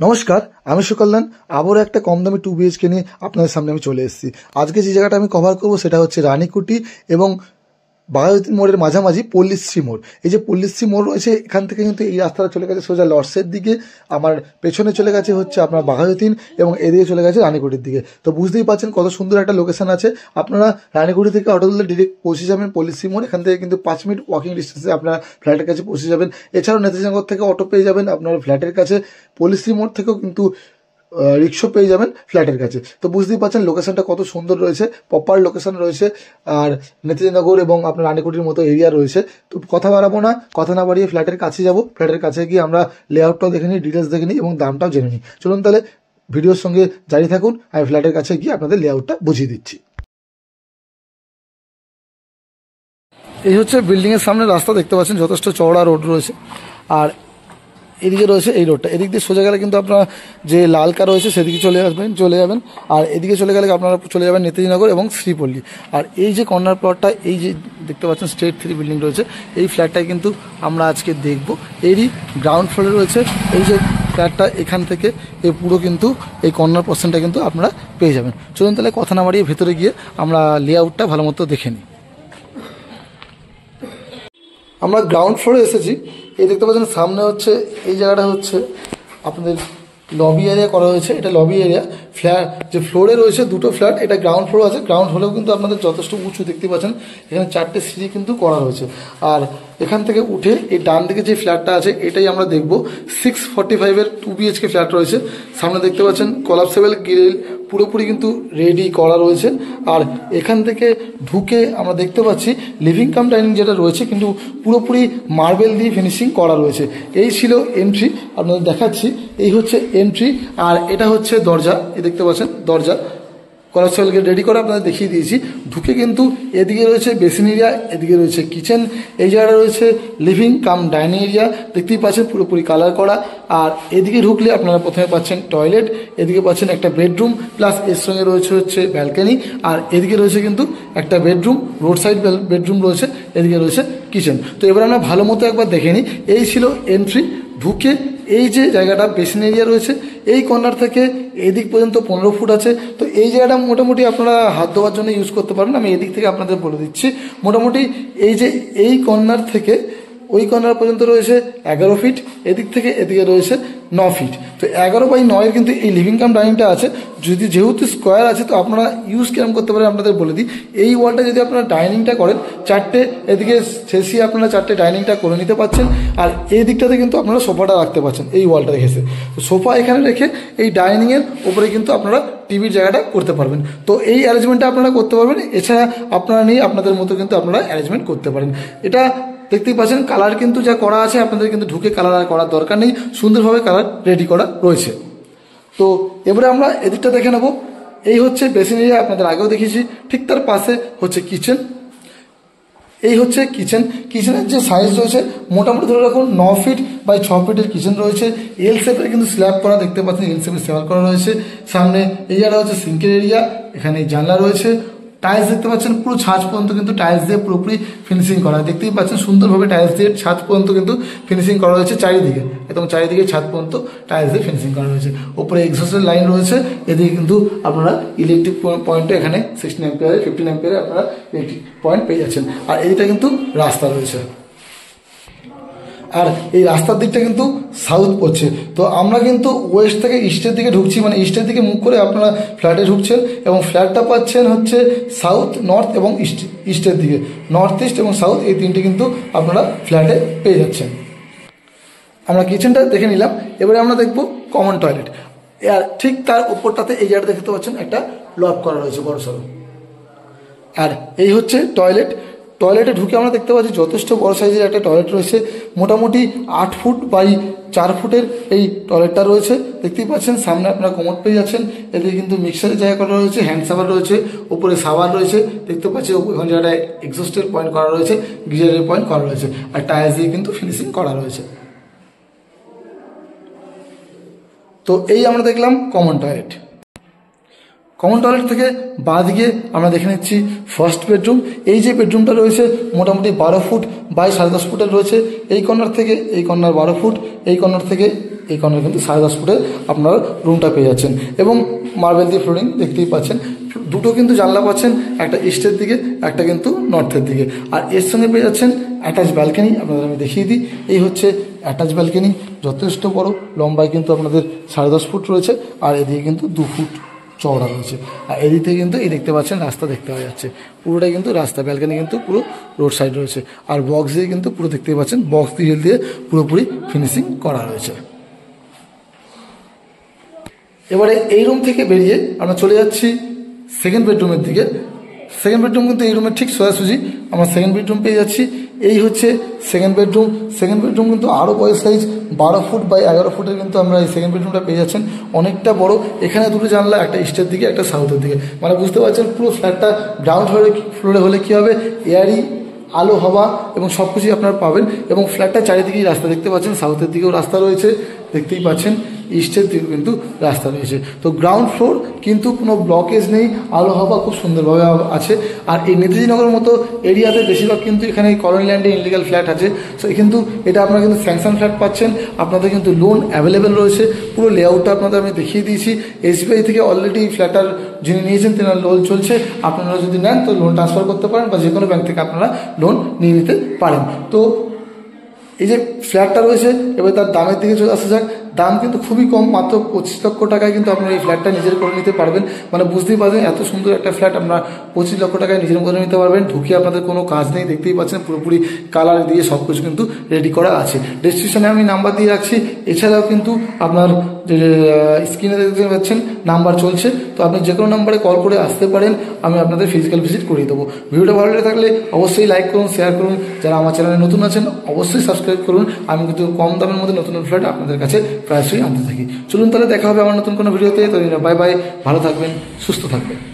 নমস্কার, আমি সুকল্যাণ। আবারও একটা কম দামি 2 BHK নিয়ে আপনাদের সামনে আমি চলে এসেছি। আজকে যে জায়গাটা আমি কভার করবো সেটা হচ্ছে রানীকুটি এবং বাঘাযতীন মোড়ের মাঝামাঝি পল্লীশ্রী মোড়। এই যে পল্লীশ্রী মোড় রয়েছে, এখান থেকে কিন্তু এই রাস্তাটা চলে গেছে সোজা লর্ডসের দিকে, আমার পেছনে চলে গেছে হচ্ছে আপনার বাঘাযতীন এবং এদিকে চলে গেছে রানীকুটির দিকে। তো বুঝতেই পারছেন কত সুন্দর একটা লোকেশন আছে। আপনারা রানীকুটি থেকে অটো তুললে ডিরেক্ট পৌঁছে যাবেন পল্লীশ্রী মোড়। এখান থেকে কিন্তু 5 মিনিট ওয়াকিং ডিস্টেন্সে আপনার ফ্ল্যাটের কাছে পৌঁছে যাবেন। এছাড়াও নেতাজিনগর থেকে অটো পেয়ে যাবেন আপনার ফ্ল্যাটের কাছে। পল্লীশ্রী মোড় থেকেও কিন্তু রিক্সা পেয়ে যাবেন ফ্ল্যাটের কাছে। তো বুঝতেই পারছেন লোকেশনটা কত সুন্দর রয়েছে, প্রপার লোকেশন রয়েছে। আর নেতাজিনগর এবং আপনার রানীকুটির মতো এরিয়া রয়েছে। তো কথা বাড়াবো না, কথা না বাড়িয়ে ফ্ল্যাটের কাছে যাব। ফ্ল্যাটের কাছে গিয়ে আমরা লেআউটটাও দেখে নিই, ডিটেলস দেখে নিই এবং দামটাও জেনে নিই। চলুন তাহলে ভিডিওর সঙ্গে জারি থাকুন। আমি ফ্ল্যাটের কাছে গিয়ে আপনাদের লেআউটটা বুঝিয়ে দিচ্ছি। এই হচ্ছে বিল্ডিংয়ের সামনে রাস্তা, দেখতে পাচ্ছেন যথেষ্ট চওড়া রোড রয়েছে। আর এদিকে রয়েছে এই রোডটা, এদিক দিয়ে সোজা গেলে কিন্তু আপনারা যে লালকা রয়েছে সেদিকে চলে যাবেন। আর এদিকে চলে গেলে আপনারা চলে যাবেন নেতাজিনগর এবং শ্রীপল্লী। আর এই যে কর্নার প্লটটা, এই যে দেখতে পাচ্ছেন স্ট্রেট 3 বিল্ডিং রয়েছে, এই ফ্ল্যাটটাই কিন্তু আমরা আজকে দেখব। এরই গ্রাউন্ড ফ্লোরে রয়েছে এই যে ফ্ল্যাটটা, এখান থেকে এই পুরো কিন্তু এই কর্নার পোর্শনটা কিন্তু আপনারা পেয়ে যাবেন। চলুন তাহলে কথা না বাড়িয়ে ভেতরে গিয়ে আমরা লেআউটটা ভালো মতো দেখে নিই। আমরা গ্রাউন্ড ফ্লোরে এসেছি। এই দেখতে পাচ্ছেন সামনে হচ্ছে এই জায়গাটা হচ্ছে আপনাদের লবি এরিয়া করা হয়েছে। এটা লবি এরিয়া। ফ্ল্যাট যে ফ্লোরে রয়েছে দুটো ফ্ল্যাট, এটা গ্রাউন্ড ফ্লোর আছে। গ্রাউন্ড হলেও কিন্তু আপনাদের যথেষ্ট উঁচু, দেখতে পাচ্ছেন এখানে 4টে সিঁড়ি কিন্তু করা রয়েছে। আর এখান থেকে উঠে এই ডান দিকে যে ফ্ল্যাটটা আছে এটাই আমরা দেখব। 645-এর 2 BHK ফ্ল্যাট রয়েছে। সামনে দেখতে পাচ্ছেন কলাপসেবল গ্রিল পুরোপুরি কিন্তু রেডি করা রয়েছে। আর এখান থেকে ঢুকে আমরা দেখতে পাচ্ছি লিভিং কাম ডাইনিং যেটা রয়েছে কিন্তু পুরোপুরি মার্বেল দিয়ে ফিনিশিং করা রয়েছে। এই ছিল এন্ট্রি, আপনাদের দেখাচ্ছি। এই হচ্ছে এন্ট্রি আর এটা হচ্ছে দরজা। এই দেখতে পাচ্ছেন দরজা কলাপসেবলকে রেডি করে আপনাদের দেখিয়ে দিয়েছি। ঢুকে কিন্তু এদিকে রয়েছে বেসিন এরিয়া, এদিকে রয়েছে কিচেন, এই জায়গাটা রয়েছে লিভিং কাম ডাইনিং এরিয়া, দেখতেই পাচ্ছেন পুরোপুরি কালার করা। আর এদিকে ঢুকলে আপনারা প্রথমে পাচ্ছেন টয়লেট, এদিকে পাচ্ছেন একটা বেডরুম, প্লাস এর সঙ্গে রয়েছে হচ্ছে ব্যালকনি। আর এদিকে রয়েছে কিন্তু একটা বেডরুম, রোড সাইড বেডরুম রয়েছে, এদিকে রয়েছে কিচেন। তো এবার আমরা ভালো মতো একবার দেখে নিই। এই ছিল এন্ট্রি। ঢুকে এই যে জায়গাটা বেসিন এরিয়া রয়েছে, এই কর্নার থেকে এদিক পর্যন্ত 15 ফুট আছে। তো এই জায়গাটা মোটামুটি আপনারা হাত ধোয়ার জন্য ইউজ করতে পারবেন। আমি এদিক থেকে আপনাদের বলে দিচ্ছি, মোটামুটি এই যে এই কর্নার থেকে ওই কর্নার পর্যন্ত রয়েছে 11 ফিট, এদিক থেকে এদিকে রয়েছে 9 ফিট। তো 11/9 কিন্তু এই লিভিং কাম ডাইনিংটা আছে। যেহেতু স্কোয়ার আছে, তো আপনারা ইউজ কেমন করতে পারেন আপনাদের বলে দিই। এই ওয়ালটা যদি আপনারা ডাইনিংটা করেন, 4টে এদিকে শেষে আপনারা 4টে ডাইনিংটা করে নিতে পারছেন। আর এই দিকটাতে কিন্তু আপনারা সোফাটা রাখতে পারছেন এই ওয়ালটা রেখেছে। তো সোফা এখানে রেখে এই ডাইনিংয়ের উপরে কিন্তু আপনারা টিভির জায়গাটা করতে পারবেন। তো এই অ্যারেঞ্জমেন্টটা আপনারা করতে পারবেন। এছাড়া আপনারা নিয়ে আপনাদের মতো কিন্তু আপনারা অ্যারেঞ্জমেন্ট করতে পারেন। এটা দেখতেই পাচ্ছেন কালার কিন্তু যা করা আছে, আপনাদের কিন্তু ঢুকে কালার আর করার দরকার নেই, সুন্দরভাবে কালার রেডি করা রয়েছে। তো এবারে আমরা এদিকটা দেখে নেব। এই হচ্ছে বেসিন এরিয়া, আপনাদের আগেও দেখিয়েছি। ঠিক তার পাশে হচ্ছে কিচেন। এই হচ্ছে কিচেন। কিচেনের যে সাইজ রয়েছে মোটামুটি ধরে রাখুন 9 ফিট বাই 6 ফিটের কিচেন রয়েছে। এল শেপের কিন্তু স্ল্যাব করা, দেখতে পাচ্ছেন এল শেপের স্ল্যাব করা রয়েছে। সামনে এই জায়গাটা হচ্ছে সিঙ্কের এরিয়া, এখানে জানলা রয়েছে। টাইলস দেখতে পাচ্ছেন পুরো ছাদ পর্যন্ত কিন্তু টাইলস দিয়ে পুরোপুরি ফিনিশিং করা, দেখতেই পাচ্ছেন সুন্দরভাবে টাইলস দিয়ে ছাদ পর্যন্ত কিন্তু ফিনিশিং করা হয়েছে। চারিদিকে একদম চারিদিকে ছাদ পর্যন্ত টাইলস দিয়ে ফিনিশিং করা হয়েছে। ওপরে এক্সস্টের লাইন রয়েছে। এদিকে কিন্তু আপনারা ইলেকট্রিক পয়েন্টে এখানে 16 অ্যাম্পিয়ারে 15 অ্যাম্পিয়ারে আপনারা ইলেকট্রিক পয়েন্ট পেয়ে যাচ্ছেন। আর এইটা কিন্তু রাস্তা রয়েছে। আর এই রাস্তার দিকটা কিন্তু সাউথ পড়ছে। তো আমরা কিন্তু ওয়েস্ট থেকে ইস্টের দিকে ঢুকছি, মানে ইস্টের দিকে মুখ করে আপনারা ফ্ল্যাটে ঢুকছেন এবং ফ্ল্যাটটা পাচ্ছেন হচ্ছে সাউথ, নর্থ এবং ইস্টের দিকে। নর্থ ইস্ট এবং সাউথ এই তিনটে কিন্তু আপনারা ফ্ল্যাটে পেয়ে যাচ্ছেন। আমরা কিচেনটা দেখে নিলাম। এবারে আমরা দেখব কমন টয়লেট। আর ঠিক তার উপরটাতে এই জায়গাটা দেখতে পাচ্ছেন একটা লক করা রয়েছে বড় সড়ো। আর এই হচ্ছে টয়লেট। টয়লেটে ঢুকে আমরা দেখতে পাচ্ছি যথেষ্ট বড় সাইজের একটা টয়লেট রয়েছে। মোটামুটি 8 ফুট বাই 4 ফুটের এই টয়লেটটা রয়েছে। দেখতেই পাচ্ছেন সামনে আপনারা কমোড পেয়ে যাচ্ছেন। এদিকে কিন্তু মিক্সারের জায়গা করা রয়েছে, হ্যান্ড সাবার রয়েছে, উপরে সাবার রয়েছে। দেখতে পাচ্ছি ওখানে জায়গাটায় এক্সস্টের পয়েন্ট করা রয়েছে, গিজারের পয়েন্ট করা রয়েছে। আর টাইলস দিয়ে কিন্তু ফিনিশিং করা রয়েছে। তো এই আমরা দেখলাম কমন টয়লেট। কমন টয়লেট থেকে বাঁ দিকে আমরা দেখে নিচ্ছি ফার্স্ট বেডরুম। এই যে বেডরুমটা রয়েছে মোটামুটি 12 ফুট বাই 10.5 ফুটের রয়েছে। এই কর্নার থেকে এই কর্নার 12 ফুট, এই কর্নার থেকে এই কর্নারে কিন্তু 10.5 ফুটের আপনারা রুমটা পেয়ে যাচ্ছেন এবং মার্বেল দিয়ে ফ্লোরিং দেখতেই পাচ্ছেন। দুটো কিন্তু জানলা পাচ্ছেন, একটা ইস্টের দিকে, একটা কিন্তু নর্থের দিকে। আর এর সঙ্গে পেয়ে যাচ্ছেন অ্যাটাচ ব্যালকনি। আপনাদের আমি দেখিয়ে দিই, এই হচ্ছে অ্যাটাচ ব্যালকনি, যথেষ্ট বড়, লম্বায় কিন্তু আপনাদের 10.5 ফুট রয়েছে আর এদিকে কিন্তু 2 ফুট চওড়া রয়েছে। আর এদিক থেকে কিন্তু এই দেখতে পাচ্ছেন রাস্তা দেখতে পাওয়া যাচ্ছে, পুরোটাই কিন্তু রাস্তা। ব্যালকনি কিন্তু পুরো রোড সাইড রয়েছে আর বক্স দিয়ে কিন্তু পুরো দেখতে পাচ্ছেন বক্স দিয়ে পুরোপুরি ফিনিশিং করা রয়েছে। এবারে এই রুম থেকে বেরিয়ে আমরা চলে যাচ্ছি সেকেন্ড বেডরুমের দিকে। সেকেন্ড বেডরুম কিন্তু এই রুমের ঠিক সোজাসুজি আমরা সেকেন্ড বেডরুম পেয়ে যাচ্ছি। এই হচ্ছে সেকেন্ড বেডরুম। সেকেন্ড বেডরুম কিন্তু আরও বড় সাইজ, 12 ফুট বাই 11 ফুটের কিন্তু আমরা এই সেকেন্ড বেডরুমটা পেয়ে যাচ্ছেন, অনেকটা বড়। এখানে দুটো জানলা, একটা ইস্টের দিকে, একটা সাউথের দিকে। মানে বুঝতে পারছেন পুরো ফ্ল্যাটটা গ্রাউন্ড ফ্লোরে হলে কী হবে, এয়ারি, আলো, হাওয়া এবং সব কিছুই আপনারা পাবেন। এবং ফ্ল্যাটটার চারিদিকেই রাস্তা দেখতে পাচ্ছেন, সাউথের দিকেও রাস্তা রয়েছে দেখতেই পাচ্ছেন, ইস্টের দিকেও কিন্তু রাস্তা রয়েছে। তো গ্রাউন্ড ফ্লোর কিন্তু কোনো ব্লকেজ নেই, আলো হাওয়া খুব সুন্দরভাবে আছে। আর এই নেতাজি নগরের মতো এরিয়াতে বেশিরভাগ কিন্তু এখানে কলোনি ল্যান্ডে ইনলিগাল ফ্ল্যাট আছে। সো কিন্তু এটা আপনারা কিন্তু স্যাংশন ফ্ল্যাট পাচ্ছেন, আপনাদের কিন্তু লোন অ্যাভেলেবেল রয়েছে। পুরো লেআউটটা আপনাদের আমি দেখিয়ে দিয়েছি। এসবিআই থেকে অলরেডি ফ্ল্যাটটার যিনি নিয়েছেন তেনার লোন চলছে, আপনারা যদি নেন তো লোন ট্রান্সফার করতে পারেন বা যে কোনো ব্যাংক থেকে আপনারা লোন নিয়ে নিতে পারেন। তো এই যে ফ্ল্যাটটা রয়েছে, এবার তার দামের দিকে চলে আসা যাক। দাম কিন্তু খুবই কম, মাত্র 25 লক্ষ টাকায় কিন্তু আপনারা এই ফ্ল্যাটটা নিজের করে নিতে পারবেন। মানে বুঝতেই পারবেন এত সুন্দর একটা ফ্ল্যাট আপনারা 25 লক্ষ টাকায় নিজের করে নিতে পারবেন। ঢুকে আপনাদের কোনো কাজ নেই, দেখতেই পাচ্ছেন পুরোপুরি কালার দিয়ে সব কিছু কিন্তু রেডি করা আছে। ডেসক্রিপশনে আমি নাম্বার দিয়ে রাখছি, এছাড়াও কিন্তু আপনার যে স্ক্রিনে দেখতে পাচ্ছেন নাম্বার চলছে, তো আপনি যে কোনো নাম্বারে কল করে আসতে পারেন, আমি আপনাদের ফিজিক্যাল ভিজিট করিয়ে দেবো। ভিডিওটা ভালো লেগে থাকলে অবশ্যই লাইক করুন, শেয়ার করুন। যারা আমার চ্যানেলে নতুন আছেন অবশ্যই সাবস্ক্রাইব করুন। আমি কিন্তু কম দামের মধ্যে নতুন ফ্ল্যাট আপনাদের কাছে প্রায়শই আনতে থাকি। চলুন তাহলে দেখা হবে আমার নতুন কোনো ভিডিওতে। তো বাই বাই, ভালো থাকবেন, সুস্থ থাকবেন।